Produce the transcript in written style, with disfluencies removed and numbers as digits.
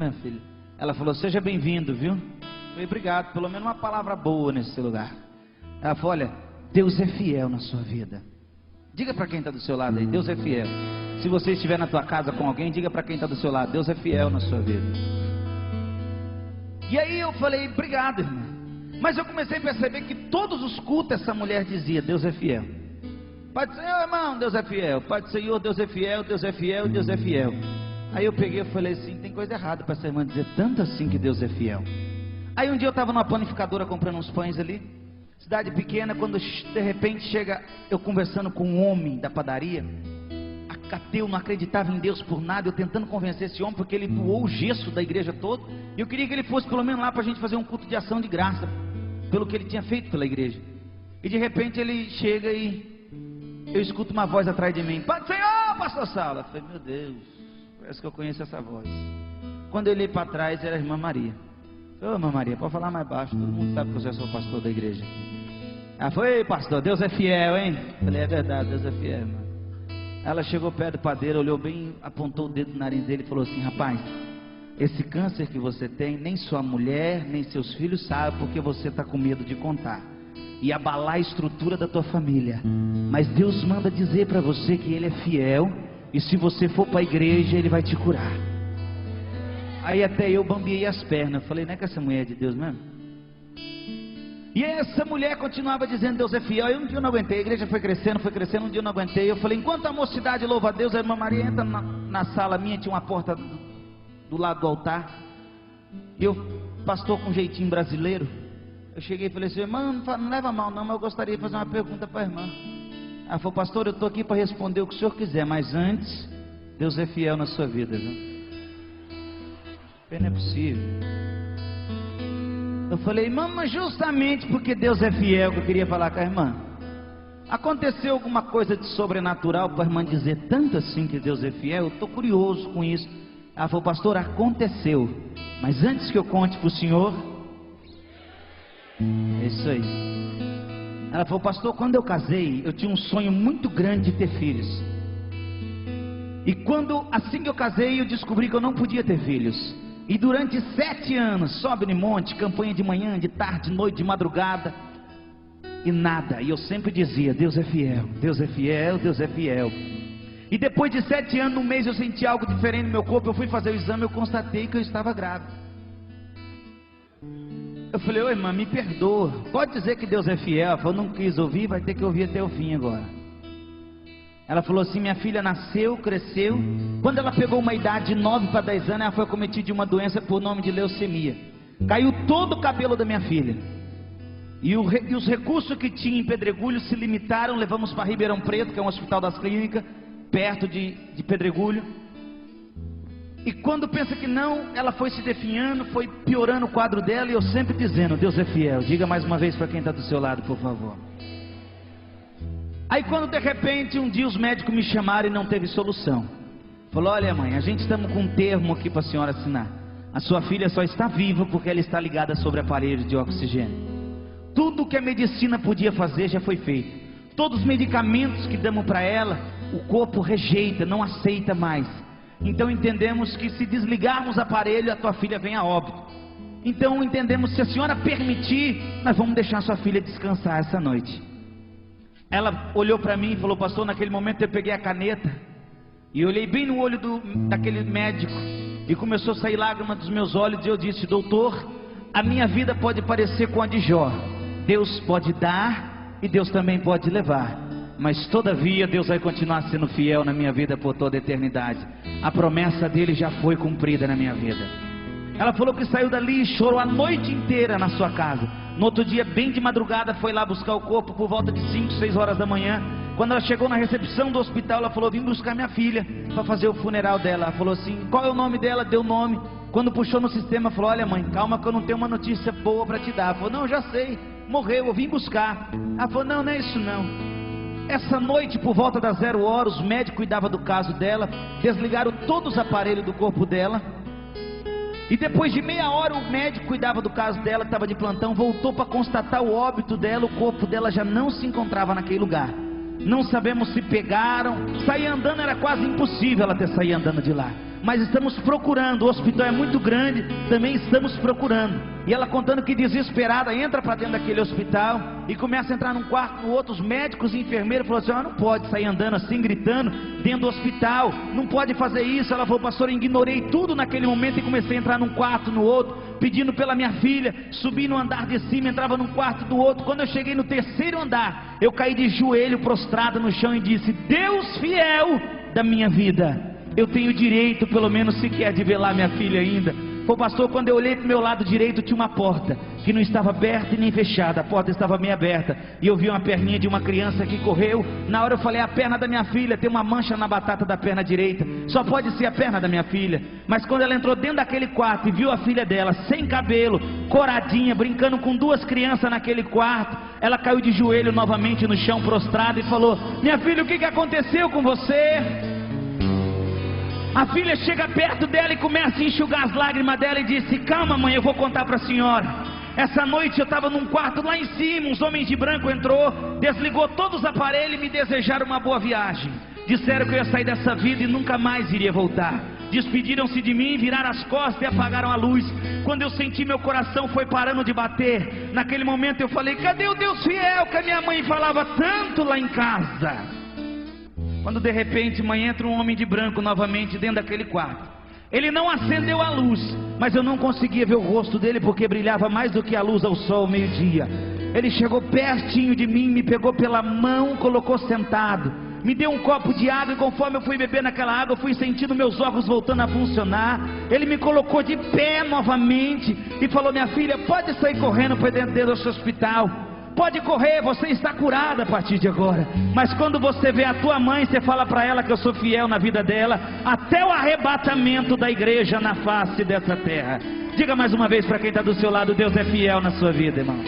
Minha filha, ela falou, seja bem-vindo, viu? Eu falei, obrigado, pelo menos uma palavra boa nesse lugar. Ela falou, olha, Deus é fiel na sua vida. Diga para quem está do seu lado aí, Deus é fiel. Se você estiver na tua casa com alguém, diga para quem está do seu lado, Deus é fiel na sua vida. E aí eu falei, obrigado, irmã. Mas eu comecei a perceber que todos os cultos essa mulher dizia, Deus é fiel. Pai do Senhor, irmão, Deus é fiel. Pai do Senhor, Deus é fiel, Deus é fiel, Deus é fiel. Aí eu peguei e falei assim, tem coisa errada para essa irmã dizer tanto assim que Deus é fiel. Aí um dia eu estava numa panificadora comprando uns pães ali, cidade pequena, quando de repente chega eu conversando com um homem da padaria, ateu, não acreditava em Deus por nada, eu tentando convencer esse homem, porque ele doou o gesso da igreja toda, e eu queria que ele fosse pelo menos lá para a gente fazer um culto de ação de graça, pelo que ele tinha feito pela igreja. E de repente ele chega e eu escuto uma voz atrás de mim, Pai do Senhor, pastor Saulo. Eu falei, meu Deus, parece que eu conheço essa voz. Quando eu olhei para trás, era a irmã Maria. Ô irmã Maria, pode falar mais baixo, todo mundo sabe que eu sou pastor da igreja. Ela foi, ei pastor, Deus é fiel, hein? Eu falei, é verdade, Deus é fiel, irmã. Ela chegou perto do padeiro, olhou bem, apontou o dedo no nariz dele e falou assim, rapaz, esse câncer que você tem, nem sua mulher, nem seus filhos sabem, porque você está com medo de contar e abalar a estrutura da tua família. Mas Deus manda dizer para você que Ele é fiel, e se você for para a igreja, Ele vai te curar. Aí até eu bambiei as pernas, eu falei, não é que essa mulher é de Deus mesmo? E essa mulher continuava dizendo, Deus é fiel. Aí um dia eu não aguentei, a igreja foi crescendo, um dia eu não aguentei. Eu falei, enquanto a mocidade louva a Deus, a irmã Maria entra na sala minha, tinha uma porta do lado do altar. E eu, pastor com jeitinho brasileiro, eu cheguei e falei assim, irmã, não leva mal não, mas eu gostaria de fazer uma pergunta para a irmã. Ela falou, pastor, eu estou aqui para responder o que o senhor quiser, mas antes, Deus é fiel na sua vida, viu? Não é possível. Eu falei, irmã, mas justamente porque Deus é fiel, que eu queria falar com a irmã. Aconteceu alguma coisa de sobrenatural para a irmã dizer tanto assim que Deus é fiel? Eu estou curioso com isso. Ela falou, pastor, aconteceu, mas antes que eu conte para o senhor, é isso aí. Ela falou, pastor, quando eu casei, eu tinha um sonho muito grande de ter filhos. E assim que eu casei, eu descobri que eu não podia ter filhos. E durante 7 anos, sobe no monte, campanha de manhã, de tarde, de noite, de madrugada, e nada. E eu sempre dizia, Deus é fiel, Deus é fiel, Deus é fiel. E depois de 7 anos, no mês eu senti algo diferente no meu corpo. Eu fui fazer o exame, eu constatei que eu estava grávida. Eu falei, ô irmã, me perdoa, pode dizer que Deus é fiel? Ela falou, não quis ouvir, vai ter que ouvir até o fim agora. Ela falou assim, minha filha nasceu, cresceu. Quando ela pegou uma idade de 9 para 10 anos, ela foi acometida de uma doença por nome de leucemia. Caiu todo o cabelo da minha filha. E os recursos que tinha em Pedregulho se limitaram. Levamos para Ribeirão Preto, que é um hospital das clínicas, perto de Pedregulho. E quando pensa que não, ela foi se definhando, foi piorando o quadro dela. E eu sempre dizendo, Deus é fiel. Diga mais uma vez para quem está do seu lado, por favor. Aí quando de repente um dia os médicos me chamaram e não teve solução. Falou, olha mãe, a gente estamos com um termo aqui para a senhora assinar. A sua filha só está viva porque ela está ligada sobre aparelhos de oxigênio. Tudo que a medicina podia fazer já foi feito. Todos os medicamentos que damos para ela, o corpo rejeita, não aceita mais. Então entendemos que se desligarmos o aparelho, a tua filha vem a óbito. Então entendemos, se a senhora permitir, nós vamos deixar sua filha descansar essa noite. Ela olhou para mim e falou, pastor, naquele momento eu peguei a caneta e olhei bem no olho daquele médico e começou a sair lágrimas dos meus olhos. E eu disse, doutor, a minha vida pode parecer com a de Jó. Deus pode dar e Deus também pode levar, mas todavia Deus vai continuar sendo fiel na minha vida por toda a eternidade. A promessa dele já foi cumprida na minha vida. Ela falou que saiu dali e chorou a noite inteira na sua casa. No outro dia, bem de madrugada, foi lá buscar o corpo por volta de 5, 6 horas da manhã. Quando ela chegou na recepção do hospital, ela falou, vim buscar minha filha para fazer o funeral dela. Ela falou assim, qual é o nome dela? Deu o nome. Quando puxou no sistema, falou, olha mãe, calma que eu não tenho uma notícia boa para te dar. Ela falou, não, já sei, morreu, eu vim buscar. Ela falou, não, não é isso não. Essa noite, por volta das 0 horas, os médicos cuidavam do caso dela, desligaram todos os aparelhos do corpo dela. E depois de meia hora, o médico cuidava do caso dela, estava de plantão, voltou para constatar o óbito dela. O corpo dela já não se encontrava naquele lugar. Não sabemos se pegaram. Sair andando era quase impossível ela ter saído andando de lá. mas estamos procurando. O hospital é muito grande, também estamos procurando. E ela contando que desesperada entra para dentro daquele hospital e começa a entrar num quarto, no outro. Os médicos e enfermeiros falaram assim: não pode sair andando assim, gritando dentro do hospital, não pode fazer isso. Ela falou: pastor, eu ignorei tudo naquele momento e comecei a entrar num quarto, no outro, pedindo pela minha filha. Subi no andar de cima, entrava num quarto do outro. Quando eu cheguei no terceiro andar, eu caí de joelho prostrado no chão e disse: Deus fiel da minha vida, eu tenho direito pelo menos sequer de velar minha filha ainda. Pô, pastor, quando eu olhei para o meu lado direito, tinha uma porta que não estava aberta e nem fechada, a porta estava meio aberta, e eu vi uma perninha de uma criança que correu. Na hora eu falei: a perna da minha filha, tem uma mancha na batata da perna direita, só pode ser a perna da minha filha. Mas quando ela entrou dentro daquele quarto e viu a filha dela, sem cabelo, coradinha, brincando com duas crianças naquele quarto, ela caiu de joelho novamente no chão, prostrada, e falou: minha filha, o que aconteceu com você? A filha chega perto dela e começa a enxugar as lágrimas dela e disse: calma, mãe, eu vou contar para a senhora. Essa noite eu estava num quarto lá em cima, uns homens de branco entrou, desligou todos os aparelhos e me desejaram uma boa viagem. Disseram que eu ia sair dessa vida e nunca mais iria voltar. Despediram-se de mim, viraram as costas e apagaram a luz. Quando eu senti, meu coração foi parando de bater. Naquele momento eu falei: cadê o Deus fiel que a minha mãe falava tanto lá em casa? Quando de repente, mãe, entra um homem de branco novamente dentro daquele quarto. Ele não acendeu a luz, mas eu não conseguia ver o rosto dele porque brilhava mais do que a luz ao sol ao meio-dia. Ele chegou pertinho de mim, me pegou pela mão, colocou sentado, me deu um copo de água, e conforme eu fui beber naquela água, eu fui sentindo meus órgãos voltando a funcionar. Ele me colocou de pé novamente e falou: minha filha, pode sair correndo para dentro desse hospital, pode correr, você está curada a partir de agora. Mas quando você vê a tua mãe, você fala para ela que eu sou fiel na vida dela, até o arrebatamento da igreja na face dessa terra. Diga mais uma vez para quem está do seu lado: Deus é fiel na sua vida, irmão.